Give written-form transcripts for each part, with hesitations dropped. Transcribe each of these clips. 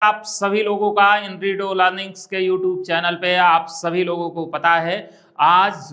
आप सभी लोगों का इनरीडो लर्निंग्स के यूट्यूब चैनल पे आप सभी लोगों को पता है आज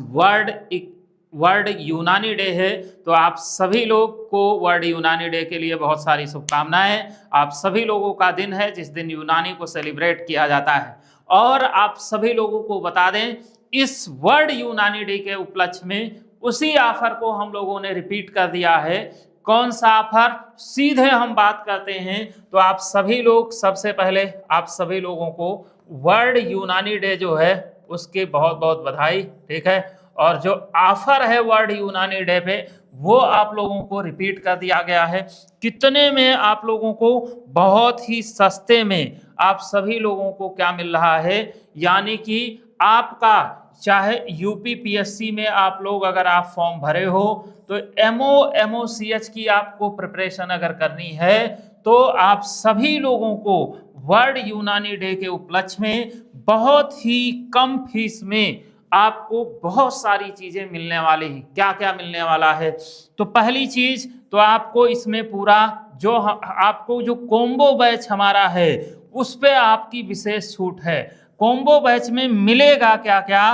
वर्ल्ड यूनानी डे है। तो आप सभी लोग को वर्ल्ड यूनानी डे के लिए बहुत सारी शुभकामनाएं। आप सभी लोगों का दिन है जिस दिन यूनानी को सेलिब्रेट किया जाता है। और आप सभी लोगों को बता दें इस वर्ल्ड यूनानी डे के उपलक्ष्य में उसी ऑफर को हम लोगों ने रिपीट कर दिया है। कौन सा ऑफर, सीधे हम बात करते हैं। तो आप सभी लोग, सबसे पहले आप सभी लोगों को वर्ल्ड यूनानी डे जो है उसके बहुत बहुत बधाई, ठीक है। और जो ऑफर है वर्ल्ड यूनानी डे पे वो आप लोगों को रिपीट कर दिया गया है। कितने में? आप लोगों को बहुत ही सस्ते में आप सभी लोगों को क्या मिल रहा है, यानी कि आपका चाहे यूपीपीएससी में आप लोग अगर आप फॉर्म भरे हो तो एमओसीएच की आपको प्रिपरेशन अगर करनी है तो आप सभी लोगों को वर्ल्ड यूनानी डे के उपलक्ष्य में बहुत ही कम फीस में आपको बहुत सारी चीजें मिलने वाली हैं। क्या क्या मिलने वाला है? तो पहली चीज तो आपको इसमें पूरा जो आपको जो कॉम्बो बैच हमारा है उस पे आपकी विशेष छूट है। कॉम्बो बैच में मिलेगा क्या क्या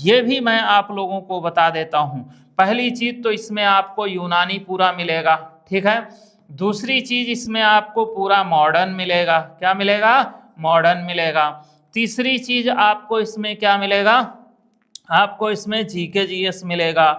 ये भी मैं आप लोगों को बता देता हूं। पहली चीज तो इसमें आपको यूनानी पूरा मिलेगा, ठीक है। दूसरी चीज इसमें आपको पूरा मॉडर्न मिलेगा। क्या मिलेगा? मॉडर्न मिलेगा। तीसरी चीज आपको इसमें क्या मिलेगा? आपको इसमें जीके जीएस मिलेगा।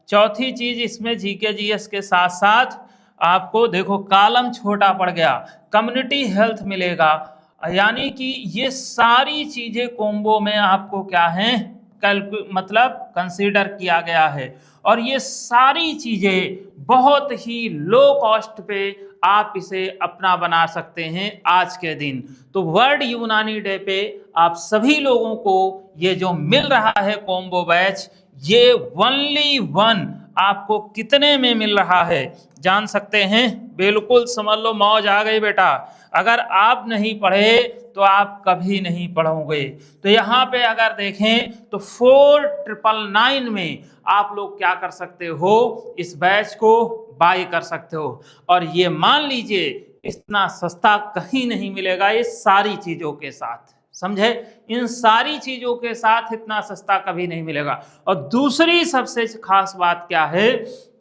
चौथी चीज इसमें जीके जीएस के साथ साथ आपको देखो कॉलम छोटा पड़ गया, कम्युनिटी हेल्थ मिलेगा। यानी कि ये सारी चीजें कॉम्बो में आपको क्या है मतलब कंसीडर किया गया है। और ये सारी चीजें बहुत ही लो कॉस्ट पे आप इसे अपना बना सकते हैं आज के दिन। तो वर्ल्ड यूनानी डे पे आप सभी लोगों को ये जो मिल रहा है कॉम्बो बैच, ये ओनली वन आपको कितने में मिल रहा है जान सकते हैं? बिल्कुल समझ लो, मौज आ गई बेटा। अगर आप नहीं पढ़े तो आप कभी नहीं पढ़ोगे। तो यहाँ पे अगर देखें तो 4999 में आप लोग क्या कर सकते हो, इस बैच को बाय कर सकते हो। और ये मान लीजिए इतना सस्ता कहीं नहीं मिलेगा ये सारी चीजों के साथ, समझे? इन सारी चीजों के साथ इतना सस्ता कभी नहीं मिलेगा। और दूसरी सबसे खास बात क्या है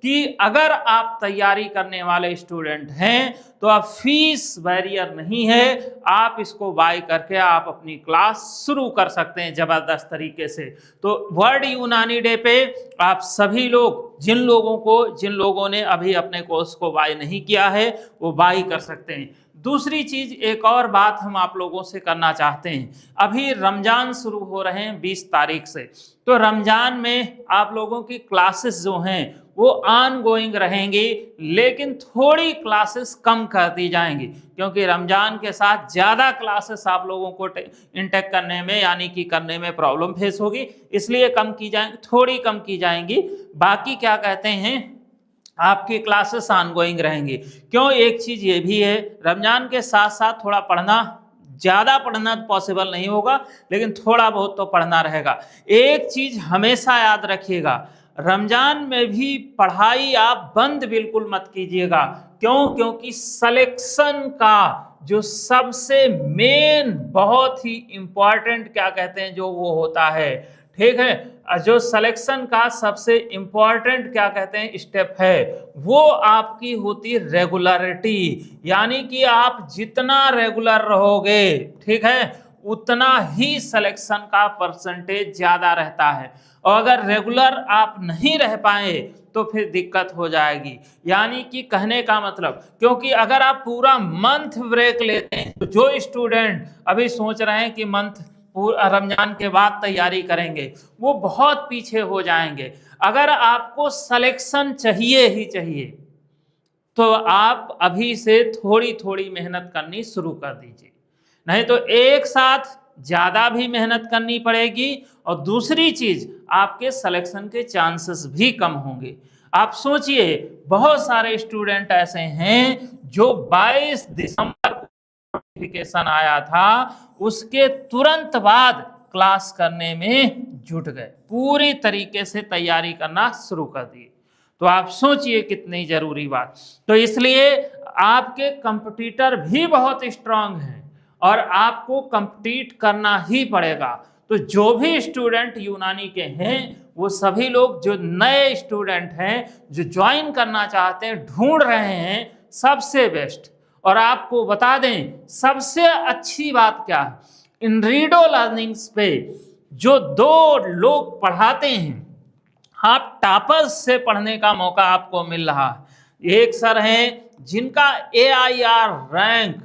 कि अगर आप तैयारी करने वाले स्टूडेंट हैं तो आप फीस बैरियर नहीं है, आप इसको बाय करके आप अपनी क्लास शुरू कर सकते हैं जबरदस्त तरीके से। तो वर्ल्ड यूनानी डे पे आप सभी लोग, जिन लोगों ने अभी अपने कोर्स को बाय नहीं किया है वो बाय कर सकते हैं। दूसरी चीज, एक और बात हम आप लोगों से करना चाहते हैं। अभी रमजान शुरू हो रहे हैं 20 तारीख से, तो रमजान में आप लोगों की क्लासेस जो हैं वो ऑन गोइंग रहेंगी, लेकिन थोड़ी क्लासेस कम कर दी जाएंगी क्योंकि रमजान के साथ ज़्यादा क्लासेस आप लोगों को इंटेक करने में यानी कि करने में प्रॉब्लम फेस होगी, इसलिए कम की जाएंगी, थोड़ी कम की जाएंगी। बाकी क्या कहते हैं, आपकी क्लासेस ऑनगोइंग रहेंगी। क्यों? एक चीज ये भी है, रमजान के साथ साथ थोड़ा पढ़ना, ज़्यादा पढ़ना पॉसिबल नहीं होगा लेकिन थोड़ा बहुत तो पढ़ना रहेगा। एक चीज हमेशा याद रखिएगा, रमजान में भी पढ़ाई आप बंद बिल्कुल मत कीजिएगा। क्यों? क्योंकि सिलेक्शन का जो सबसे मेन बहुत ही इंपॉर्टेंट क्या कहते हैं जो वो होता है, ठीक है, जो सिलेक्शन का सबसे इंपॉर्टेंट क्या कहते हैं स्टेप है वो आपकी होती रेगुलरिटी। यानी कि आप जितना रेगुलर रहोगे, ठीक है, उतना ही सिलेक्शन का परसेंटेज ज्यादा रहता है। और अगर रेगुलर आप नहीं रह पाए तो फिर दिक्कत हो जाएगी। यानी कि कहने का मतलब, क्योंकि अगर आप पूरा मंथ ब्रेक लेते हैं तो जो स्टूडेंट अभी सोच रहे हैं कि मंथ रमजान के बाद तैयारी करेंगे वो बहुत पीछे हो जाएंगे। अगर आपको सिलेक्शन चाहिए ही चाहिए तो आप अभी से थोड़ी थोड़ी मेहनत करनी शुरू कर दीजिए, नहीं तो एक साथ ज्यादा भी मेहनत करनी पड़ेगी और दूसरी चीज आपके सिलेक्शन के चांसेस भी कम होंगे। आप सोचिए बहुत सारे स्टूडेंट ऐसे हैं जो 22 दिसंबर नोटिफिकेशन आया था उसके तुरंत बाद क्लास करने में जुट गए, पूरी तरीके से तैयारी करना शुरू कर दी। तो आप सोचिए कितनी जरूरी बात। तो इसलिए आपके कंपटीटर भी बहुत स्ट्रांग हैं और आपको compete करना ही पड़ेगा। तो जो भी स्टूडेंट यूनानी के हैं वो सभी लोग जो नए स्टूडेंट हैं जो ज्वाइन करना चाहते हैं, ढूंढ रहे हैं सबसे बेस्ट। और आपको बता दें सबसे अच्छी बात क्या है, इनरीडो लर्निंग्स पे जो 2 लोग पढ़ाते हैं, आप टॉपर्स से पढ़ने का मौका आपको मिल रहा है। एक सर हैं जिनका AIR रैंक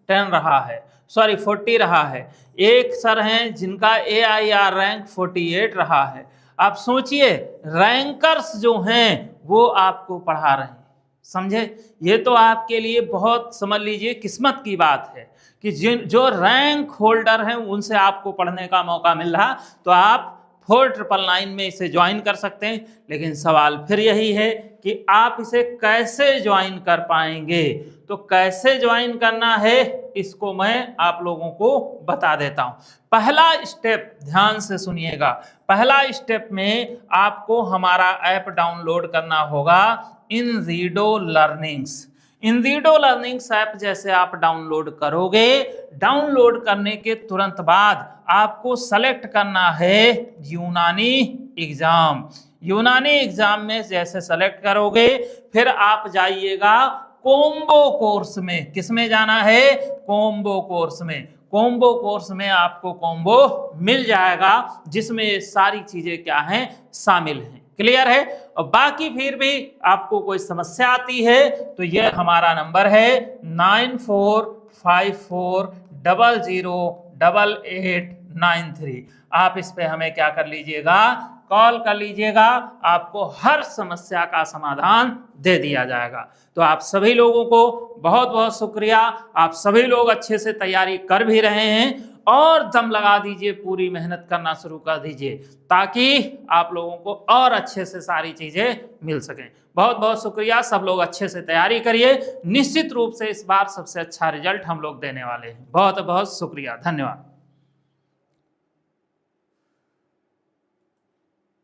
40 रहा है। एक सर हैं जिनका AIR रैंक 48 रहा है। आप सोचिए रैंकर्स जो हैं वो आपको पढ़ा रहे हैं, समझे। ये तो आपके लिए बहुत समझ लीजिए किस्मत की बात है कि जो रैंक होल्डर हैं उनसे आपको पढ़ने का मौका मिल रहा। तो आप 4999 में इसे ज्वाइन कर सकते हैं। लेकिन सवाल फिर यही है कि आप इसे कैसे ज्वाइन कर पाएंगे। तो कैसे ज्वाइन करना है इसको मैं आप लोगों को बता देता हूं। पहला स्टेप ध्यान से सुनिएगा। पहला स्टेप में आपको हमारा ऐप डाउनलोड करना होगा, इनरीडो लर्निंग्स। इनरीडो लर्निंग्स ऐप जैसे आप डाउनलोड करोगे, डाउनलोड करने के तुरंत बाद आपको सेलेक्ट करना है यूनानी एग्जाम। यूनानी एग्जाम में जैसे सेलेक्ट करोगे फिर आप जाइएगा कॉम्बो कोर्स में। किस में जाना है? कॉम्बो कोर्स में। कॉम्बो कोर्स में आपको कॉम्बो मिल जाएगा जिसमें सारी चीजें क्या हैं, शामिल हैं। क्लियर है? और बाकी फिर भी आपको कोई समस्या आती है तो ये हमारा नंबर है 9454008893। आप इस पे हमें क्या कर लीजिएगा, कॉल कर लीजिएगा, आपको हर समस्या का समाधान दे दिया जाएगा। तो आप सभी लोगों को बहुत बहुत शुक्रिया। आप सभी लोग अच्छे से तैयारी कर भी रहे हैं और दम लगा दीजिए, पूरी मेहनत करना शुरू कर दीजिए ताकि आप लोगों को और अच्छे से सारी चीजें मिल सकें। बहुत बहुत शुक्रिया। सब लोग अच्छे से तैयारी करिए। निश्चित रूप से इस बार सबसे अच्छा रिजल्ट हम लोग देने वाले हैं। बहुत बहुत शुक्रिया, धन्यवाद।